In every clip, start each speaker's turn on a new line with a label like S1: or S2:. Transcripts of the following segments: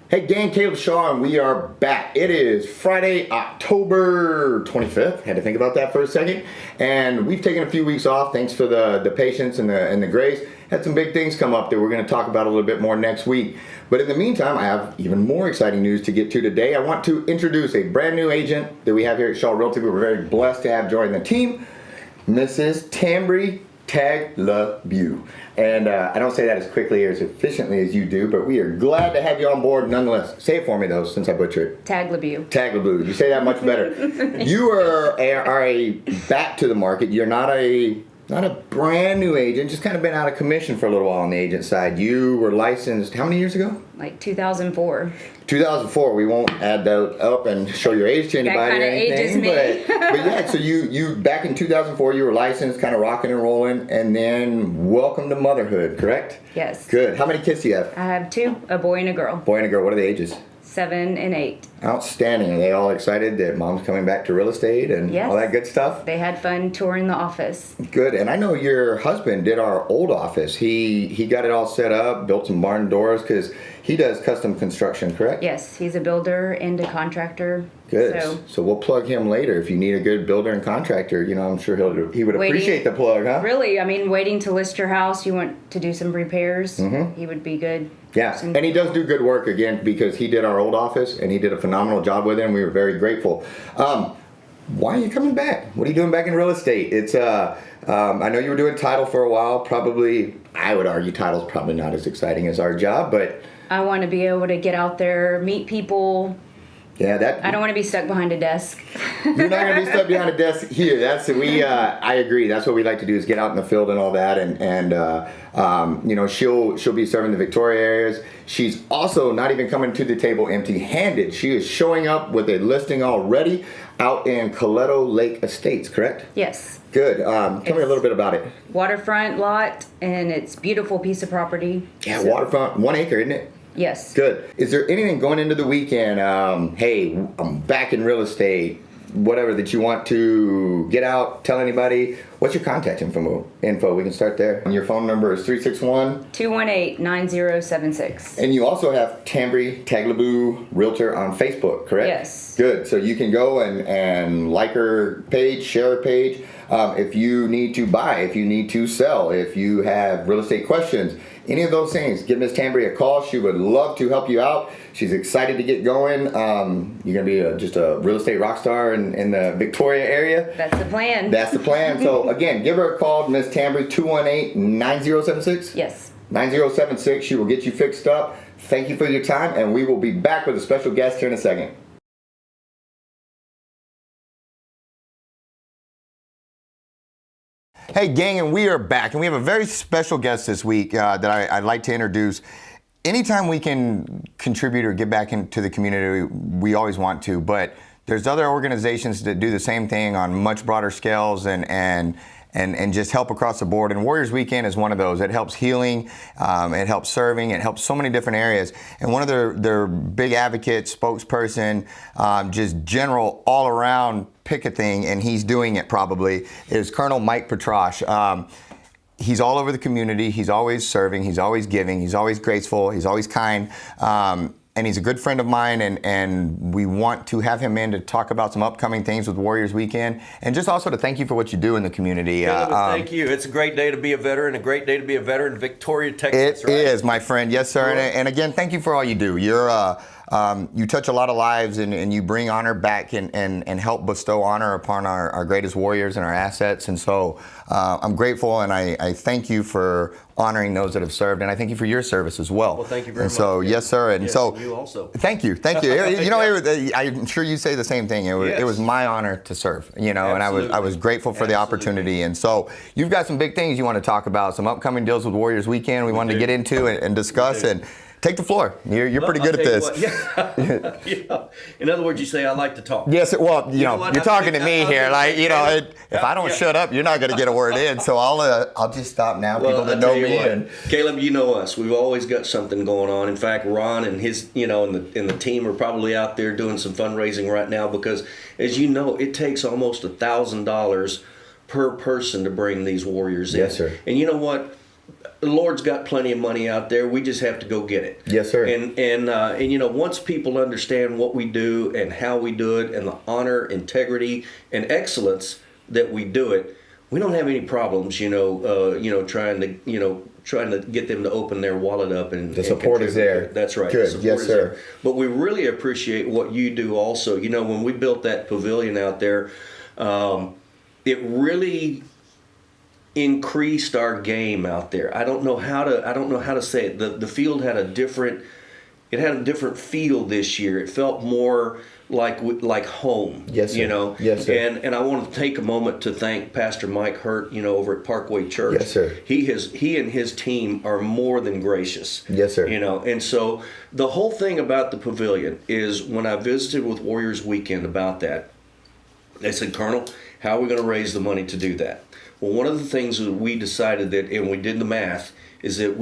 S1: Hey gang, Caleb Shaw, and we are back. It is Friday, October 25th. Had to think about that for a second. And we've taken a few weeks off. Thanks for the patience and the grace. Had some big things come up that we're going to talk about a little bit more next week. But in the meantime, I have even more exciting news to get to today. I want to introduce a brand new agent that we have here at Shaw Realty. We're very blessed to have join the team, Mrs. Tambri Tagliabue. And I don't say that as quickly or as efficiently as you do, but we are glad to have you on board nonetheless. Say it for me though, since I butchered it.
S2: Tagliabue.
S1: Tagliabue. You say that much better. You are a back to the market. You're not a brand new agent, just kind of been out of commission for a little while on the agent side. You were licensed how many years ago?
S2: Like 2004.
S1: 2004. We won't add that up and show your age to anybody or anything. But yeah, so you back in 2004, you were licensed, kind of rocking and rolling, and then welcome to motherhood, correct?
S2: Yes.
S1: Good. How many kids do you have?
S2: I have two, a boy and a girl.
S1: Boy and a girl. What are the ages?
S2: 7 and 8.
S1: Outstanding. Are they all excited that mom's coming back to real estate and
S2: yes.
S1: all that good stuff?
S2: They had fun touring the office.
S1: Good. And I know your husband did our old office. He got it all set up, built some barn doors, because he does custom construction, correct?
S2: Yes, he's a builder and a contractor.
S1: Good. So we'll plug him later if you need a good builder and contractor. You know, I'm sure he would appreciate the plug, huh?
S2: Really, I mean, waiting to list your house, you want to do some repairs, he would be good.
S1: Yeah, and he does do good work, again, because he did our old office, and he did a phenomenal job with it, and we were very grateful. Why are you coming back? What are you doing back in real estate? It's I know you were doing title for a while. Probably, I would argue title's probably not as exciting as our job, but
S2: I want to be able to get out there, meet people.
S1: Yeah,
S2: I don't want to be stuck behind a desk.
S1: You're not going to be stuck behind a desk here. I agree. That's what we like to do, is get out in the field and all that. And you know, she'll be serving the Victoria areas. She's also not even coming to the table empty-handed. She is showing up with a listing already out in Coletto Lake Estates, correct?
S2: Yes.
S1: Good. Tell me a little bit about it.
S2: Waterfront lot, and it's a beautiful piece of property.
S1: Yeah, so. Waterfront, 1 acre, isn't it?
S2: Yes.
S1: Good. Is there anything going into the weekend, hey, I'm back in real estate, whatever, that you want to get out, tell anybody? What's your contact info? We can start there. And your phone number is
S2: 361-218-9076.
S1: And you also have Tambri Tagliabue Realtor on Facebook, correct?
S2: Yes.
S1: Good. So you can go and like her page, share her page. If you need to buy, if you need to sell, if you have real estate questions, any of those things, give Ms. Tambri a call. She would love to help you out. She's excited to get going. You're going to be just a real estate rock star in the Victoria area.
S2: That's the plan.
S1: That's the plan. So, again, give her a call, Ms. Tambri, 218-9076?
S2: Yes.
S1: 9076. She will get you fixed up. Thank you for your time, and we will be back with a special guest here in a second. Hey gang, and we are back, and we have a very special guest this week that I'd like to introduce. Anytime we can contribute or give back into the community, we always want to, but there's other organizations that do the same thing on much broader scales and just help across the board. And Warriors Weekend is one of those. It helps healing, it helps serving, it helps so many different areas. And one of their big advocates, spokesperson, just general all around pick a thing, and he's doing it probably, is Colonel Mike Petrosh. He's all over the community. He's always serving. He's always giving. He's always graceful. He's always kind. And he's a good friend of mine, and we want to have him in to talk about some upcoming things with Warriors Weekend, and just also to thank you for what you do in the community.
S3: Thank you. It's a great day to be a veteran, a great day to be a veteran in Victoria, Texas.
S1: It is, my friend. Yes, sir.
S3: Sure.
S1: And again, thank you for all you do. You're you touch a lot of lives, and you bring honor back and help bestow honor upon our greatest warriors and our assets. And so I'm grateful, and I thank you for honoring those that have served, and I thank you for your service as well.
S3: Well, thank you very much.
S1: So, yes, sir. And
S3: yes,
S1: so,
S3: and you also.
S1: Thank you. You know, I'm sure you say the same thing. It was my honor to serve. You know,
S3: Absolutely.
S1: and I was grateful for the opportunity. And so, you've got some big things you want to talk about, some upcoming deals with Warriors Weekend. We wanted to get into and discuss and. Take the floor. You're pretty good at this.
S3: Yeah. In other words, you say I like to talk.
S1: Yes. Well, you know you're talking to me here. Like, you know, if I don't shut up, you're not going to get a word in. So I'll just stop now.
S3: Well,
S1: people that know me. And
S3: Caleb, you know us. We've always got something going on. In fact, Ron and his, and the team are probably out there doing some fundraising right now because, as you know, it takes almost $1,000 per person to bring these warriors in.
S1: Yes, sir.
S3: And you know what? the Lord's got plenty of money out there. We just have to go get it.
S1: Yes, sir.
S3: And you know, once people understand what we do and how we do it, and the honor, integrity, and excellence that we do it, we don't have any problems. Trying to get them to open their wallet up and
S1: the support is there.
S3: That's right.
S1: Good.
S3: The support
S1: Yes,
S3: is
S1: sir.
S3: there. But we really appreciate what you do also. You know, when we built that pavilion out there, it really increased our game out there. I don't know how to say it. The field had a different feel this year. It felt more like home.
S1: Yes, sir.
S3: You know.
S1: Yes, sir.
S3: And I want to take a moment to thank Pastor Mike Hurt, over at Parkway Church.
S1: Yes, sir.
S3: He and his team are more than gracious.
S1: Yes, sir.
S3: And so the whole thing about the pavilion is, when I visited with Warriors Weekend about that, they said, Colonel, how are we going to raise the money to do that? Well, one of the things that we decided that, and we did the math, is that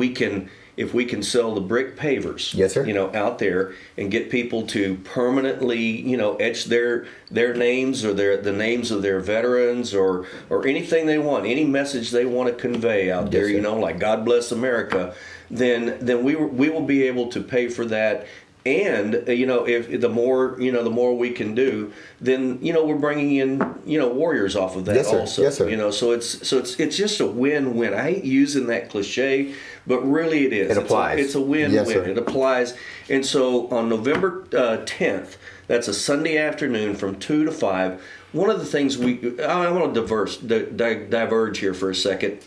S3: if we can sell the brick pavers,
S1: yes, sir,
S3: out there, and get people to permanently, etch their names or the names of their veterans or anything they want, any message they want to convey out there,
S1: yes,
S3: like God bless America, then we will be able to pay for that. And if the more we can do, then we're bringing in warriors off of that,
S1: yes, sir.
S3: also.
S1: Yes, sir.
S3: So it's just a win-win. I hate using that cliche, but really it is.
S1: It applies.
S3: It's a win-win.
S1: Yes, sir.
S3: It applies. And so on November 10th, that's a Sunday afternoon from 2 to 5. One of the things I want to diverge here for a second.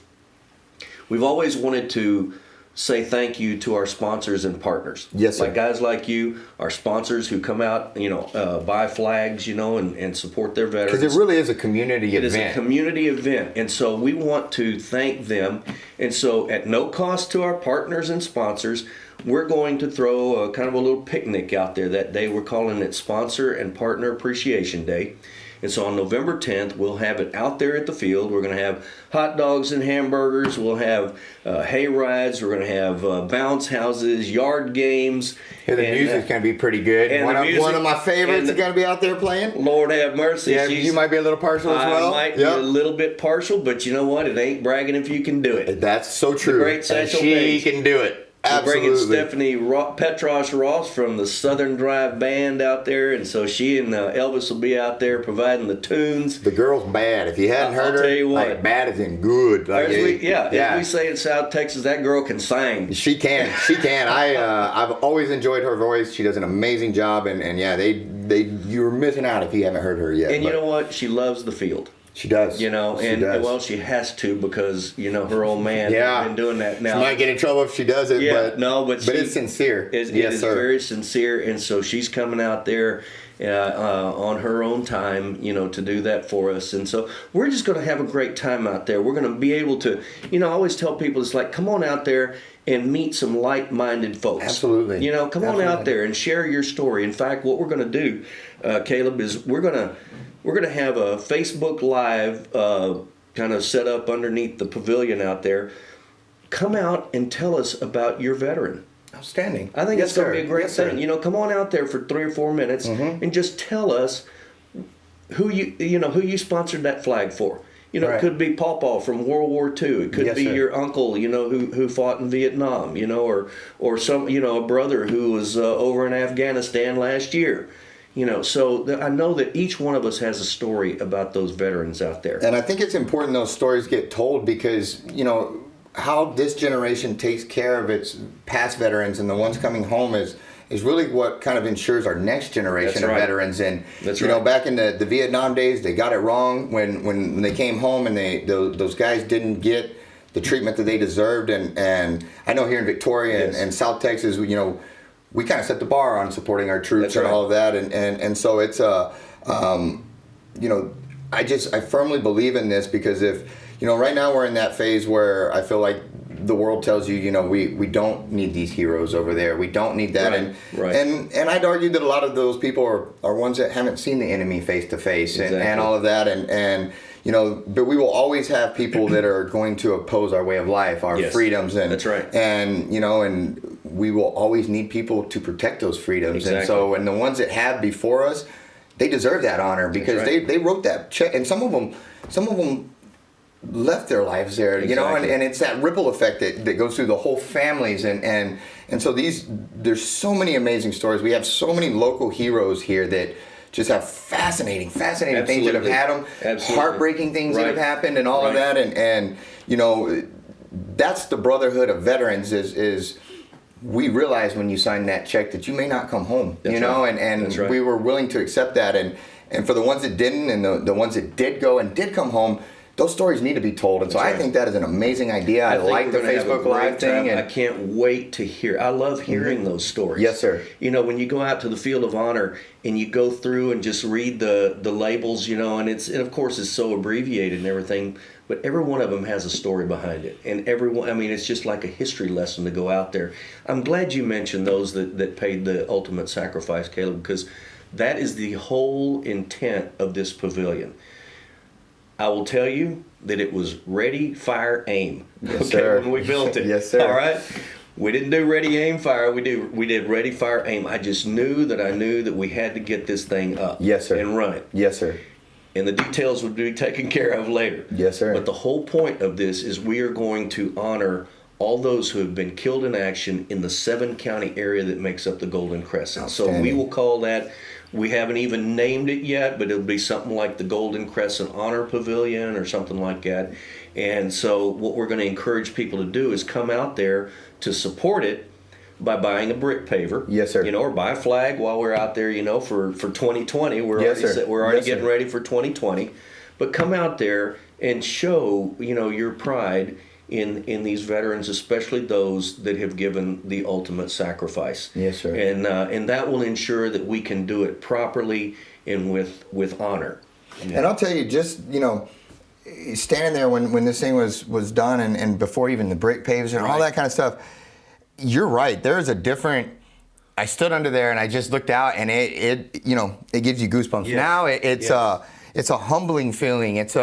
S3: We've always wanted to say thank you to our sponsors and partners.
S1: Yes, sir.
S3: Like guys like you, our sponsors who come out, buy flags, and support their veterans.
S1: Because it really is a community event.
S3: It is a community event. And so we want to thank them. And so at no cost to our partners and sponsors, we're going to throw a kind of a little picnic out there that day. We're calling it Sponsor and Partner Appreciation Day. And so on November 10th, we'll have it out there at the field. We're going to have hot dogs and hamburgers. We'll have hay rides. We're going to have bounce houses, yard games.
S1: Yeah, the music's going to be pretty good. One of my favorites is going to be out there playing.
S3: Lord have mercy.
S1: Yeah, you might be a little partial as well.
S3: I might be a little bit partial, but you know what? It ain't bragging if you can do it.
S1: That's so true.
S3: The great Satchel
S1: she
S3: Paige.
S1: can do it.
S3: Absolutely.
S1: Absolutely.
S3: We're bringing Stephanie Petros Ross from the Southern Drive Band out there, and so she and Elvis will be out there providing the tunes.
S1: The girl's bad. If you hadn't heard her,
S3: I'll tell you what.
S1: like, bad is in good. Like,
S3: As we say in South Texas, that girl can sing.
S1: She can. I've always enjoyed her voice. She does an amazing job, and you're missing out if you haven't heard her yet.
S3: And you know what? She loves the field.
S1: She does.
S3: She does. She has to, because her old man has been doing that now.
S1: She might get in trouble if she does it, but it's sincere.
S3: It is very sincere, and so she's coming out there on her own time, to do that for us. And so we're just going to have a great time out there. We're going to be able to, I always tell people, it's like, come on out there and meet some like-minded folks.
S1: Absolutely.
S3: Come on out there and share your story. In fact, what we're going to do, Caleb, is we're going to have a Facebook Live kind of set up underneath the pavilion out there. Come out and tell us about your veteran.
S1: Outstanding.
S3: I think it's going to be a great thing.
S1: Sir.
S3: Come on out there for 3 or 4 minutes and just tell us who you sponsored that flag for. It could be Pawpaw from World War II. It could be your uncle, who fought in Vietnam, or some, a brother who was over in Afghanistan last year. So I know that each one of us has a story about those veterans out there.
S1: And I think it's important those stories get told, because, how this generation takes care of its past veterans and the ones coming home is really what kind of ensures our next generation of veterans. And back in the Vietnam days, they got it wrong when they came home, and those guys didn't get the treatment that they deserved. And I know here in Victoria and South Texas, we kind of set the bar on supporting our troops and all of that. And so it's I firmly believe in this, because if right now we're in that phase where I feel like the world tells you, we don't need these heroes over there. We don't need that. And I'd argue that a lot of those people are ones that haven't seen the enemy face to face and all of that. And but we will always have people that are going to oppose our way of life, our freedoms. And
S3: that's right.
S1: And, and we will always need people to protect those freedoms.
S3: Exactly.
S1: And the ones that have before us, they deserve that honor, because they wrote that check. And some of them left their lives there, you know,
S3: Exactly.
S1: and it's that ripple effect that goes through the whole families, and so there's so many amazing stories. We have so many local heroes here that just have fascinating things that have
S3: Absolutely.
S1: had them,
S3: Absolutely.
S1: heartbreaking things that have
S3: Right.
S1: happened, and all of
S3: Right.
S1: that, and you know, that's the brotherhood of veterans. Is we realize when you sign that check that you may not come home,
S3: That's
S1: you know,
S3: right.
S1: and
S3: That's right.
S1: we were willing to accept that, and for the ones that didn't, and the ones that did go and did come home, those stories need to be told, and so
S3: That's
S1: I
S3: right.
S1: think that is an amazing idea. I
S3: think
S1: like
S3: we're
S1: the
S3: gonna have a
S1: Facebook
S3: great
S1: Live thing,
S3: time. I
S1: and
S3: can't wait to hear. I love hearing those stories.
S1: Yes, sir.
S3: You know, when you go out to the field of honor and you go through and just read the labels, you know, and of course it's so abbreviated and everything, but every one of them has a story behind it, and everyone. I mean, it's just like a history lesson to go out there. I'm glad you mentioned those that paid the ultimate sacrifice, Caleb, because that is the whole intent of this pavilion. I will tell you that it was ready, fire, aim.
S1: Yes, sir.
S3: When we built it.
S1: Yes, sir.
S3: All right. We didn't do ready, aim, fire. We did ready, fire, aim. I just knew that we had to get this thing up.
S1: Yes, sir.
S3: And run it.
S1: yes, sir.
S3: And the details would be taken care of later.
S1: Yes, sir.
S3: But the whole point of this is we are going to honor all those who have been killed in action in the 7-county area that makes up the Golden Crescent. So we
S1: Outstanding.
S3: will call that, we haven't even named it yet, but it'll be something like the Golden Crescent Honor Pavilion or something like that. And so what we're going to encourage people to do is come out there to support it by buying a brick paver.
S1: Yes, sir.
S3: You know, or buy a flag while we're out there, you know, for 2020.
S1: Yes, sir.
S3: We're already
S1: Yes,
S3: getting
S1: sir.
S3: ready for 2020. But come out there and show, you know, your pride in these veterans, especially those that have given the ultimate sacrifice.
S1: Yes, sir.
S3: And that will ensure that we can do it properly and with honor.
S1: And I'll tell you, just, you know, standing there when this thing was done, and before even the brick paves and all
S3: Right.
S1: that kind of stuff, you're right. There's a different. I stood under there and I just looked out, and it you know, it gives you goosebumps.
S3: Yes.
S1: Now it's
S3: Yes.
S1: it's a humbling feeling. It's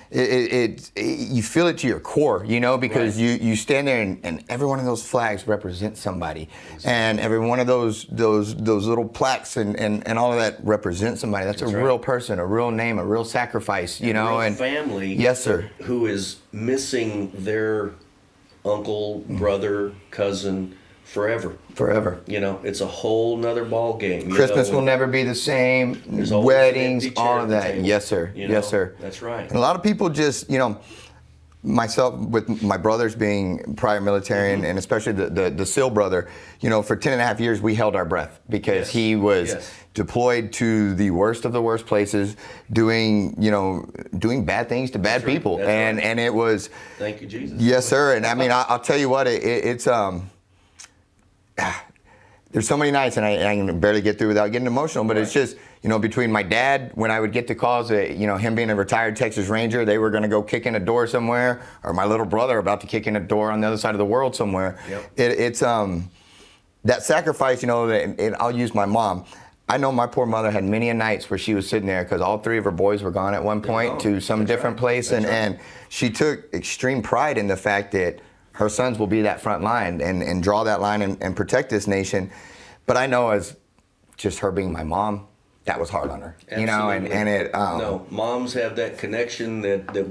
S1: you feel it to your core, you know, because
S3: Right.
S1: you stand there, and every one of those flags represents somebody, and every one of those little plaques and all of that represents somebody. That's a
S3: right.
S1: real person, a real name, a real sacrifice, you know,
S3: Real
S1: and
S3: family.
S1: Yes, sir.
S3: Who is missing their uncle, brother, cousin forever.
S1: Forever.
S3: You know, it's a whole nother ball game.
S1: Christmas will never be the same.
S3: There's always
S1: Weddings,
S3: an empty
S1: all
S3: chair
S1: of
S3: at the
S1: that.
S3: table,
S1: Yes, sir.
S3: you know?
S1: Yes, sir.
S3: That's right.
S1: And a lot of people just, you know, myself with my brothers being prior military, and especially the SEAL brother, you know, for 10 and a half years we held our breath because
S3: Yes.
S1: he was
S3: Yes.
S1: deployed to the worst of the worst places, doing bad things to bad
S3: right.
S1: people.
S3: That's
S1: and
S3: right.
S1: and it was,
S3: Thank you, Jesus.
S1: yes, sir. And I mean, I'll tell you what, it's there's so many nights, and I can barely get through without getting emotional, but it's just, you know, between my dad, when I would get the calls that, you know, him being a retired Texas Ranger, they were going to go kick in a door somewhere, or my little brother about to kick in a door on the other side of the world somewhere.
S3: Yep.
S1: It's that sacrifice, you know, and I'll use my mom. I know my poor mother had many a nights where she was sitting there because all three of her boys were gone at one point
S3: gone.
S1: to some
S3: That's
S1: different
S3: right.
S1: place,
S3: That's right.
S1: and she took extreme pride in the fact that her sons will be that front line and draw that line and protect this nation. But I know, as just her being my mom, that was hard on her. You know,
S3: Absolutely.
S1: and it
S3: No, moms have that connection that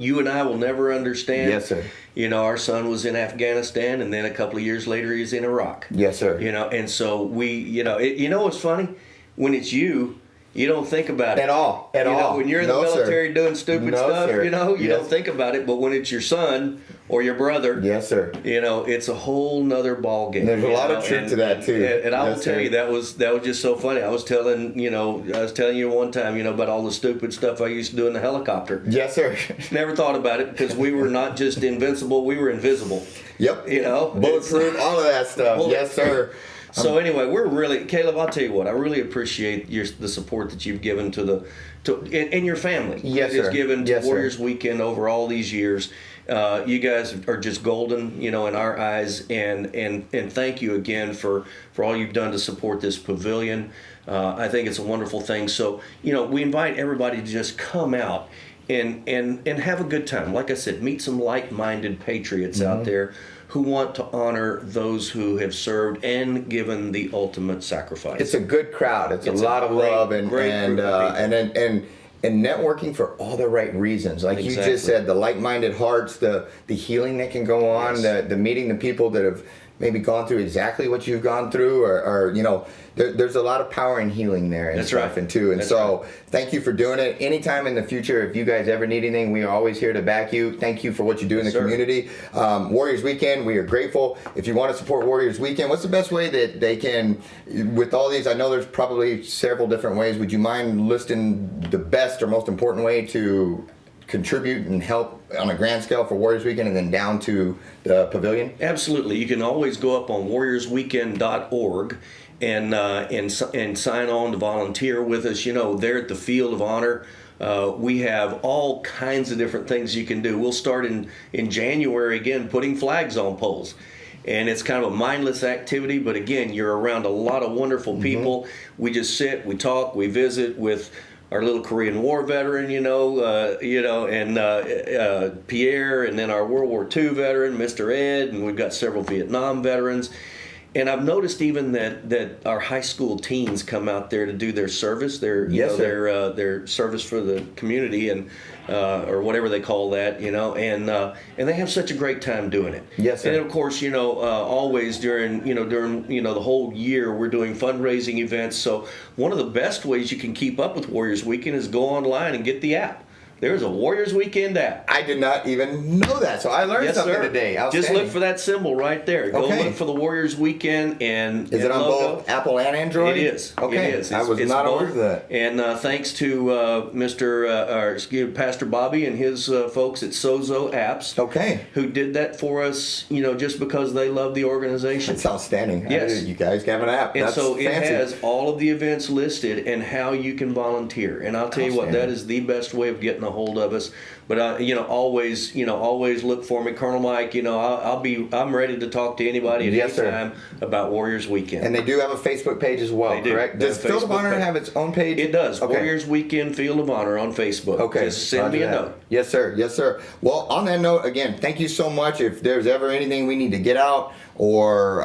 S3: you and I will never understand.
S1: Yes, sir.
S3: You know, our son was in Afghanistan, and then a couple of years later, he's in Iraq.
S1: Yes, sir.
S3: You know, and so we, you know, you know what's funny? When it's you don't think about it
S1: At all. At
S3: You know,
S1: all.
S3: when you're in
S1: No,
S3: the
S1: sir.
S3: military doing stupid
S1: No,
S3: stuff,
S1: sir.
S3: you know, you
S1: Yes.
S3: don't think about it. But when it's your son or your brother,
S1: Yes, sir.
S3: you know, it's a whole nother ball game.
S1: There's a
S3: you
S1: lot of
S3: know,
S1: truth to that, too.
S3: And I will
S1: Yes,
S3: tell
S1: sir.
S3: you, that was just so funny. I was telling you one time, you know, about all the stupid stuff I used to do in the helicopter.
S1: Yes, sir.
S3: Never thought about it because we were not just invincible, we were invisible.
S1: Yep.
S3: You know,
S1: Bulletproof, all of that stuff. Yes, sir.
S3: So anyway, we're really, Caleb, I'll tell you what, I really appreciate the support that you've given to and your family.
S1: Yes,
S3: has
S1: sir.
S3: given to
S1: Yes, sir.
S3: Warriors Weekend over all these years. You guys are just golden, you know, in our eyes, and thank you again for all you've done to support this pavilion. I think it's a wonderful thing. So, you know, we invite everybody to just come out and have a good time. Like I said, meet some like-minded patriots out there who want to honor those who have served and given the ultimate sacrifice.
S1: It's a good crowd. It's a
S3: It's
S1: lot
S3: a
S1: of
S3: great-
S1: love, and
S3: great
S1: and
S3: group of people.
S1: and networking for all the right reasons. Like you just said, the like-minded hearts, the healing that can go on, the meeting the people that have maybe gone through exactly what you've gone through, or you know, there's a lot of power in healing there and stuff, and too. And so, thank you for doing it. Anytime in the future, if you guys ever need anything, we are always here to back you. Thank you for what you do in the community. Warriors Weekend, we are grateful. If you want to support Warriors Weekend, what's the best way that they can, with all these? I know there's probably several different ways. Would you mind listing the best or most important way to contribute and help on a grand scale for Warriors Weekend, and then down to the pavilion?
S3: Absolutely. You can always go up on warriorsweekend.org and sign on to volunteer with us. You know, there at the Field of Honor, we have all kinds of different things you can do. We'll start in January again, putting flags on poles. And it's kind of a mindless activity, but again, you're around a lot of wonderful people. We just sit, we talk, we visit with our little Korean War veteran, and Pierre, and then our World War II veteran, Mr. Ed, and we've got several Vietnam veterans. And I've noticed even that our high school teens come out there to do their service, their service for the community, and or whatever they call that, and they have such a great time doing it.
S1: Yes, sir.
S3: And then of course, always during the whole year we're doing fundraising events. So one of the best ways you can keep up with Warriors Weekend is go online and get the app. There's a Warriors Weekend app.
S1: I did not even know that, so I learned something today.
S3: Just look for that symbol right there. Go look for the Warriors Weekend and
S1: is it on
S3: logo.
S1: both Apple and Android?
S3: It is.
S1: Okay,
S3: it is.
S1: I was not aware of that.
S3: And thanks to Pastor Bobby and his folks at Sozo Apps.
S1: Okay.
S3: Who did that for us? Just because they love the organization.
S1: It's outstanding.
S3: Yes.
S1: You guys have an app.
S3: And
S1: That's
S3: so
S1: fancy.
S3: it has all of the events listed and how you can volunteer. And I'll tell you what, that is the best way of getting a hold of us. But always look for me, Colonel Mike. I'm ready to talk to anybody at any time about Warriors Weekend.
S1: And they do have a Facebook page as well, correct? Does Field of Honor have its own page?
S3: It does.
S1: Okay.
S3: Warriors Weekend Field of Honor on Facebook.
S1: Okay.
S3: Just send me a note.
S1: Yes, sir. Yes, sir. Well, on that note, again, thank you so much. If there's ever anything we need to get out or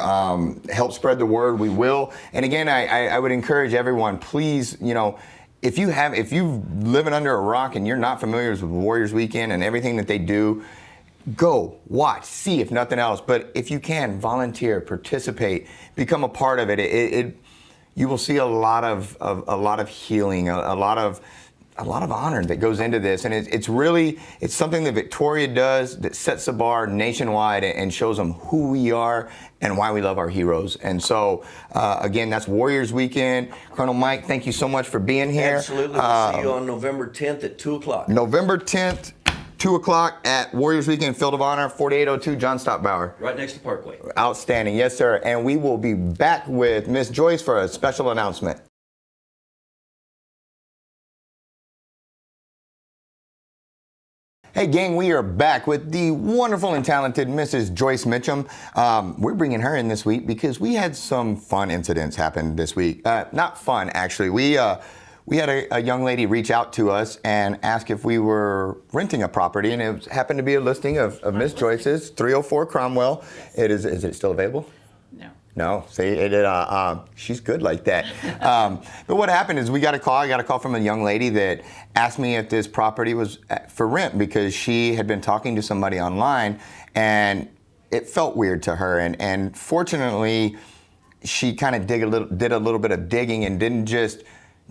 S1: help spread the word, we will. And again, I would encourage everyone, please, if you living under a rock and you're not familiar with Warriors Weekend and everything that they do, go watch, see if nothing else. But if you can, volunteer, participate, become a part of it. You will see a lot of healing, a lot of honor that goes into this, and it's something that Victoria does that sets the bar nationwide and shows them who we are and why we love our heroes. And so, again, that's Warriors Weekend. Colonel Mike, thank you so much for being here.
S3: Absolutely. We'll see you on November 10th at 2 o'clock.
S1: November 10th, 2 o'clock at Warriors Weekend Field of Honor, 4802 John Stockbauer.
S3: Right next to Parkway.
S1: Outstanding. Yes, sir. And we will be back with Miss Joyce for a special announcement. Hey gang, we are back with the wonderful and talented Mrs. Joyce Mitchum. We're bringing her in this week because we had some fun incidents happen this week. Not fun, actually. We had a young lady reach out to us and ask if we were renting a property, and it happened to be a listing of Miss Joyce's, 304 Cromwell. Is it still available? No, see, she's good like that. But what happened is I got a call from a young lady that asked me if this property was for rent because she had been talking to somebody online and it felt weird to her. And fortunately, she kind of did a little bit of digging and didn't just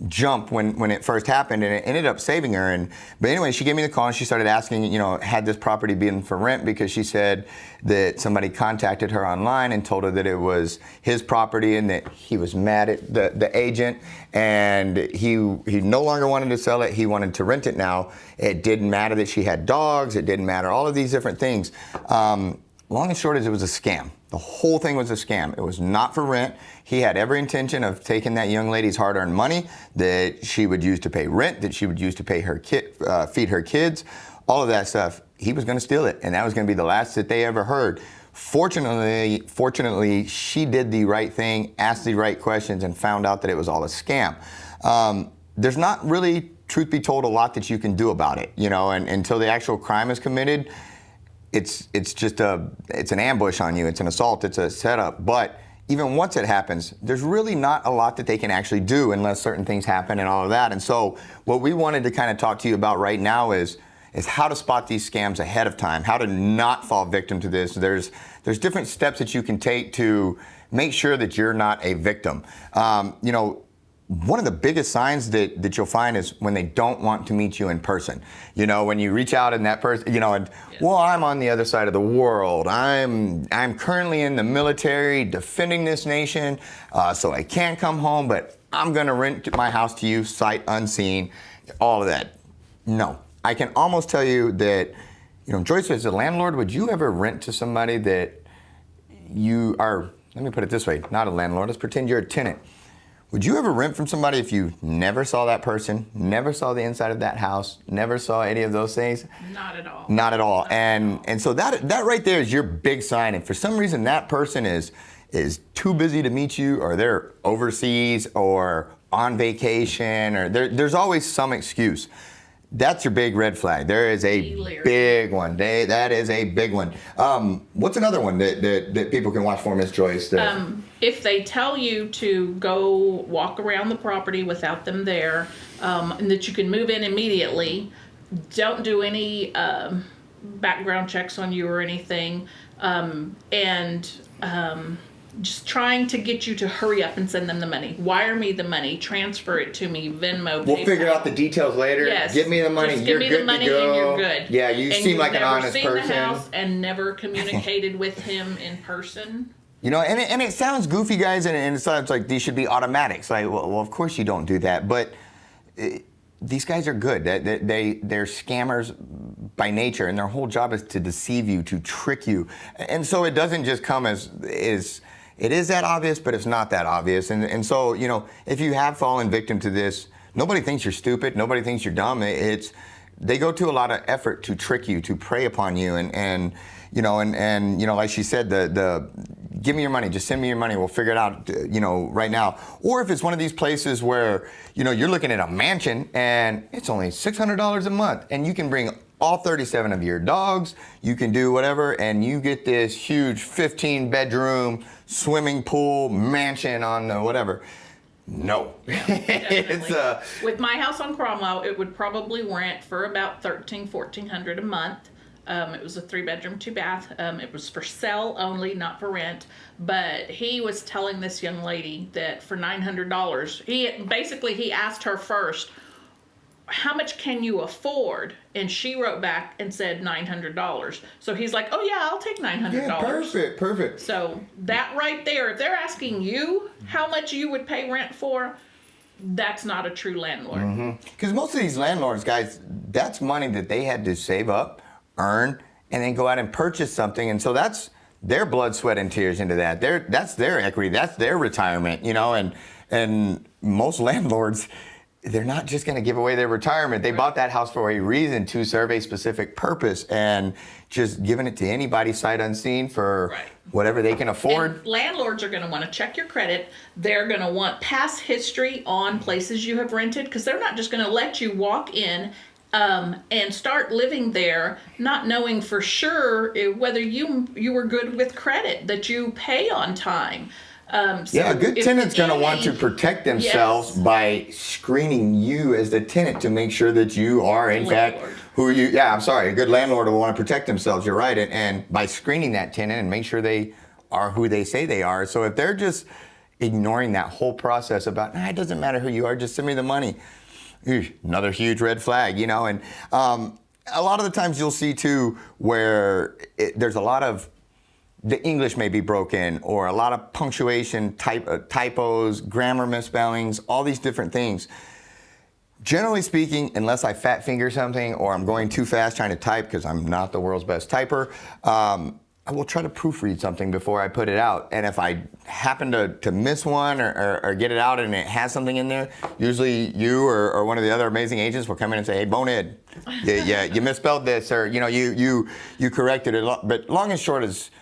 S1: jump when it first happened, and it ended up saving her. But anyway, she gave me the call and she started asking, had this property been for rent, because she said that somebody contacted her online and told her that it was his property and that he was mad at the agent, and he no longer wanted to sell it. He wanted to rent it now. It didn't matter that she had dogs. It didn't matter, all of these different things. Long and short is, it was a scam. The whole thing was a scam. It was not for rent. He had every intention of taking that young lady's hard-earned money that she would use to pay rent, that she would use to pay her feed her kids, all of that stuff. He was going to steal it, and that was going to be the last that they ever heard. Fortunately, she did the right thing, asked the right questions, and found out that it was all a scam. There's not really, truth be told, a lot that you can do about it, and until the actual crime is committed. It's an ambush on you. It's an assault. It's a setup. But even once it happens, there's really not a lot that they can actually do unless certain things happen and all of that. And so what we wanted to kind of talk to you about right now is how to spot these scams ahead of time, how to not fall victim to this. There's different steps that you can take to make sure that you're not a victim. One of the biggest signs that you'll find is when they don't want to meet you in person. When you reach out and that person, well, I'm on the other side of the world. I'm currently in the military defending this nation, so I can't come home, but I'm gonna rent my house to you, sight unseen, all of that. No, I can almost tell you that, Joyce, as a landlord, would you ever rent to somebody that you are, let me put it this way, not a landlord, let's pretend you're a tenant. Would you ever rent from somebody if you never saw that person, never saw the inside of that house, never saw any of those things?
S4: Not at all.
S1: Not at all. And so that right there is your big sign. And for some reason that person is too busy to meet you, or they're overseas or on vacation, or there's always some excuse. That's your big red flag. There is a big one. That is a big one. What's another one that people can watch for, Miss Joyce?
S4: If they tell you to go walk around the property without them there, and that you can move in immediately, don't do any background checks on you or anything, just trying to get you to hurry up and send them the money. Wire me the money, transfer it to me, Venmo,
S1: We'll
S4: PayPal.
S1: figure out the details later.
S4: Yes.
S1: Give me the money.
S4: Just
S1: You're
S4: give me
S1: good
S4: the money
S1: to go.
S4: and you're good.
S1: Yeah, you seem like an honest person.
S4: And you've never seen the house and never communicated with him in person.
S1: And it sounds goofy, guys, and it sounds like these should be automatics. Like, well, of course you don't do that, but these guys are good. They're scammers by nature, and their whole job is to deceive you, to trick you. And so it doesn't just come as it is that obvious, but it's not that obvious. And so, if you have fallen victim to this, nobody thinks you're stupid. Nobody thinks you're dumb. They go to a lot of effort to trick you, to prey upon you, and like she said, the give me your money, just send me your money, we'll figure it out, right now. Or if it's one of these places where, you're looking at a mansion and it's only $600 a month, and you can bring all 37 of your dogs, you can do whatever, and you get this huge 15-bedroom swimming pool mansion on whatever. No.
S4: It's with my house on Cromwell, it would probably rent for about $1,400 a month. It was a 3-bedroom, 2-bath. It was for sale only, not for rent. But he was telling this young lady that for $900, he asked her first, how much can you afford? And she wrote back and said $900. So he's like, oh yeah, I'll take $900.
S1: Yeah, perfect.
S4: So that right there, if they're asking you how much you would pay rent for, that's not a true landlord.
S1: Because most of these landlords, guys, that's money that they had to save up, earn, and then go out and purchase something. And so that's their blood, sweat, and tears into that. That's their equity. That's their retirement, and most landlords, they're not just going to give away their retirement. They bought that house for a reason, to serve a specific purpose, and just giving it to anybody sight unseen for whatever they can afford.
S4: And landlords are going to want to check your credit. They're going to want past history on places you have rented, because they're not just going to let you walk in and start living there, not knowing for sure whether you were good with credit, that you pay on time.
S1: A good tenant's going to want to protect themselves by screening you as the tenant to make sure that you are, in fact, a good landlord will want to protect themselves. You're right. And by screening that tenant and make sure they are who they say they are. So if they're just ignoring that whole process about, it doesn't matter who you are, just send me the money. Another huge red flag, and a lot of the times you'll see too where there's a lot of the English may be broken, or a lot of punctuation typos, grammar misspellings, all these different things. Generally speaking, unless I fat finger something or I'm going too fast trying to type, because I'm not the world's best typer, I will try to proofread something before I put it out. And if I happen to miss one or get it out and it has something in there, usually you or one of the other amazing agents will come in and say, hey, bonehead, you misspelled this, or you corrected it. But long and short is,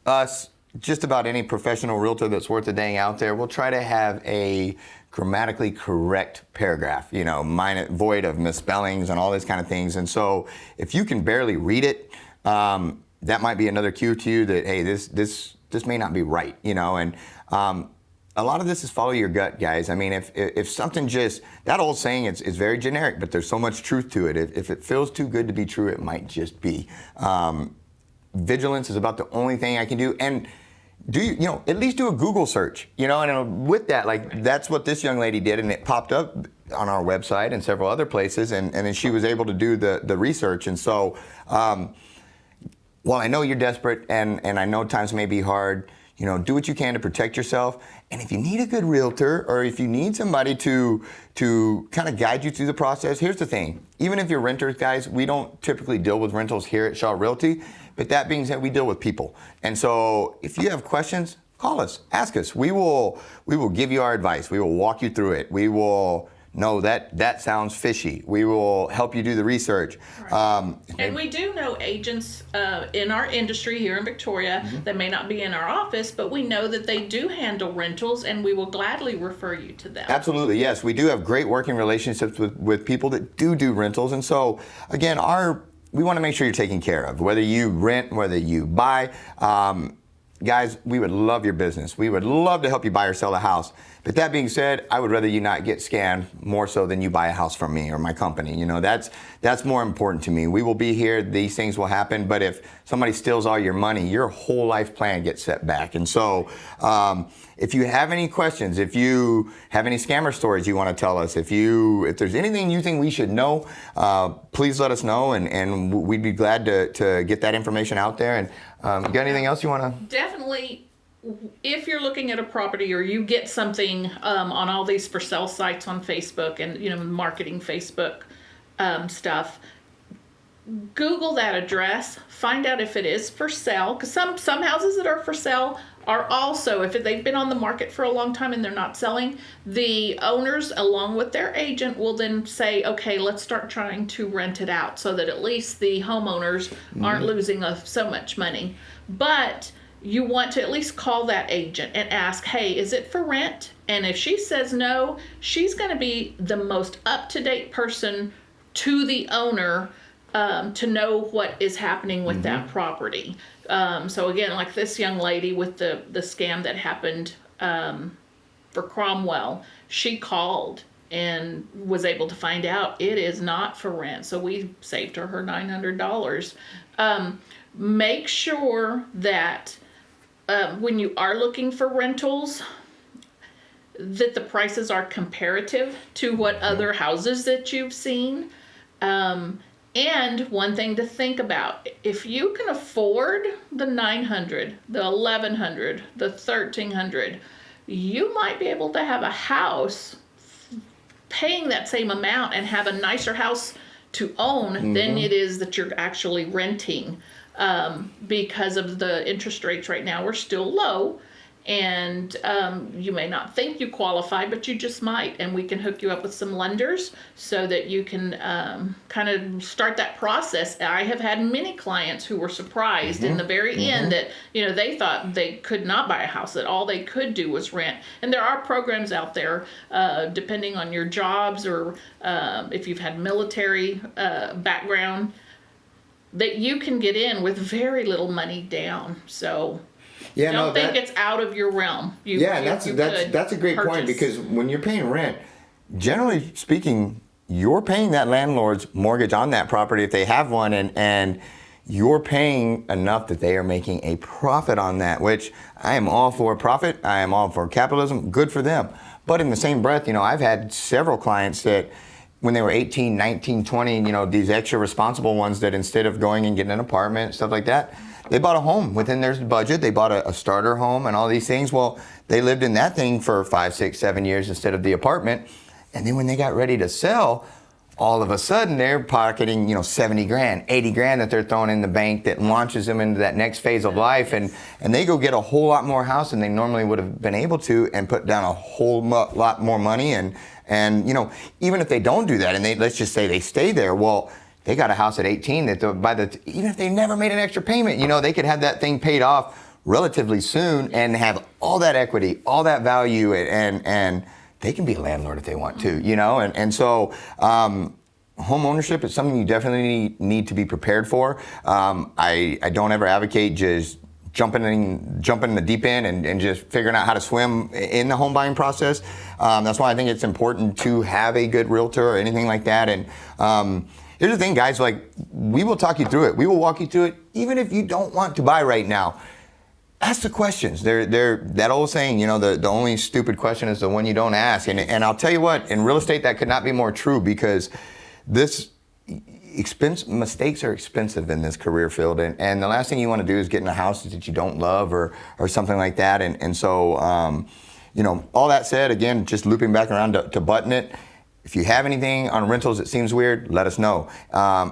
S1: us, just about any professional realtor that's worth a dang out there, will try to have a grammatically correct paragraph, void of misspellings and all these kind of things. And so if you can barely read it, that might be another cue to you that, hey, this this may not be right, you know, and a lot of this is follow your gut, guys. I mean, if something just, that old saying is very generic, but there's so much truth to it. If it feels too good to be true, it might just be. Vigilance is about the only thing I can do. And at least do a Google search, and with that, that's what this young lady did, and it popped up on our website and several other places, and then she was able to do the research. And so, while I know you're desperate, and I know times may be hard, do what you can to protect yourself. And if you need a good realtor, or if you need somebody to kind of guide you through the process, here's the thing. Even if you're renters, guys, we don't typically deal with rentals here at Shaw Realty. But that being said, we deal with people. And so if you have questions, call us, ask us. We will give you our advice. We will walk you through it. We will know that sounds fishy. We will help you do the research.
S4: Right. And we do know agents in our industry here in Victoria that may not be in our office, but we know that they do handle rentals, and we will gladly refer you to them.
S1: Absolutely, yes. We do have great working relationships with people that do rentals. And so, again, we want to make sure you're taken care of, whether you rent, whether you buy. Guys, we would love your business. We would love to help you buy or sell a house. But that being said, I would rather you not get scammed more so than you buy a house from me or my company. That's more important to me. We will be here. These things will happen. But if somebody steals all your money, your whole life plan gets set back. And so if you have any questions, if you have any scammer stories you want to tell us, if there's anything you think we should know, please let us know, and we'd be glad to get that information out there. And you got anything else you want to?
S4: Definitely. If you're looking at a property, or you get something on all these for sale sites on Facebook and marketing Facebook stuff, Google that address, find out if it is for sale, because some houses that are for sale are also, if they've been on the market for a long time and they're not selling, the owners along with their agent will then say, okay, let's start trying to rent it out, so that at least the homeowners aren't losing so much money. But you want to at least call that agent and ask, hey, is it for rent? And if she says no, she's going to be the most up-to-date person to the owner to know what is happening with that property. So again, like this young lady with the scam that happened for Cromwell, she called and was able to find out it is not for rent. So we saved her $900. Make sure that when you are looking for rentals, that the prices are comparative to what other houses that you've seen. And one thing to think about, if you can afford the $900, the $1,100, the $1,300, you might be able to have a house paying that same amount and have a nicer house to own than it is that you're actually renting. Because of the interest rates right now are still low, and you may not think you qualify, but you just might, and we can hook you up with some lenders so that you can kind of start that process. I have had many clients who were surprised in the very end that they thought they could not buy a house, that all they could do was rent. And there are programs out there depending on your jobs, or if you've had military background, that you can get in with very little money down. So don't think it's out of your realm.
S1: That's a great point, because when you're paying rent, generally speaking, you're paying that landlord's mortgage on that property if they have one, and you're paying enough that they are making a profit on that, which I am all for profit. I am all for capitalism. Good for them. But in the same breath, I've had several clients that when they were 18, 19, 20, these extra responsible ones, that instead of going and getting an apartment, stuff like that, they bought a home within their budget. They bought a starter home and all these things. Well, they lived in that thing for 5, 6, 7 years instead of the apartment. And then when they got ready to sell, all of a sudden they're pocketing, 70 grand, 80 grand that they're throwing in the bank that launches them into that next phase of life. And they go get a whole lot more house than they normally would have been able to, and put down a whole lot more money. And even if they don't do that, and let's just say they stay there, well, they got a house at 18 that even if they never made an extra payment, they could have that thing paid off relatively soon and have all that equity, all that value, and they can be a landlord if they want to, and so home ownership is something you definitely need to be prepared for. I don't ever advocate just jumping in the deep end and just figuring out how to swim in the home buying process. That's why I think it's important to have a good realtor or anything like that. And here's the thing, guys, like, we will talk you through it. We will walk you through it, even if you don't want to buy right now. Ask the questions. They're that old saying, you know, the only stupid question is the one you don't ask. And I'll tell you what, in real estate, that could not be more true, because mistakes are expensive in this career field. And the last thing you want to do is get in a house that you don't love or something like that. And so, you know, all that said, again, just looping back around to button it. If you have anything on rentals that seems weird, let us know.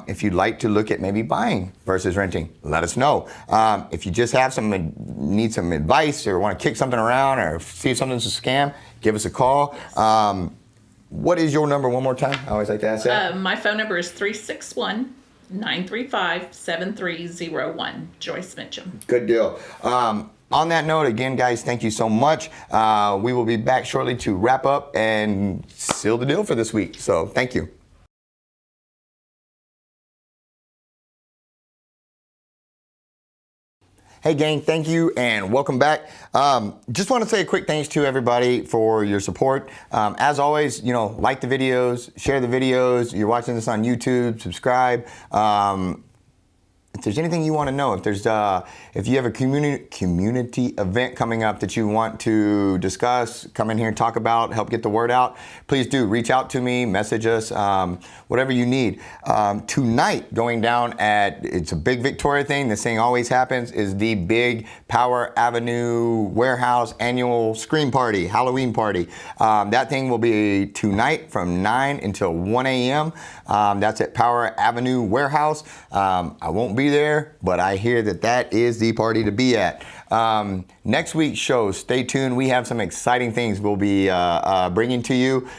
S1: If you'd like to look at maybe buying versus renting, let us know. If you just have need some advice or want to kick something around or see if something's a scam, give us a call. What is your number one more time? I always like to ask that.
S4: My phone number is 361-935-7301. Joyce Mitchum.
S1: Good deal. On that note, again, guys, thank you so much. We will be back shortly to wrap up and seal the deal for this week. So thank you. Hey gang, thank you and welcome back. Just want to say a quick thanks to everybody for your support. As always, you know, like the videos, share the videos. You're watching this on YouTube, subscribe. If there's anything you want to know, if you have a community event coming up that you want to discuss, come in here and talk about, help get the word out, please do reach out to me, message us, whatever you need. Tonight, going down it's a big Victoria thing. This thing always happens, is the big Power Avenue Warehouse annual screen party, Halloween party. That thing will be tonight from 9 until 1 a.m. That's at Power Avenue Warehouse. I won't be there, but I hear that is the party to be at. Next week's show, stay tuned. We have some exciting things we'll be bringing to you.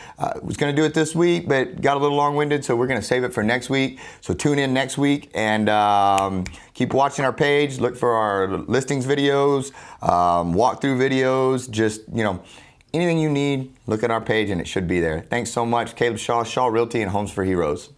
S1: Was going to do it this week, but got a little long-winded, so we're going to save it for next week. So tune in next week and keep watching our page. Look for our listings videos, walkthrough videos, just, you know, anything you need, look at our page and it should be there. Thanks so much. Caleb Shaw, Shaw Realty and Homes for Heroes.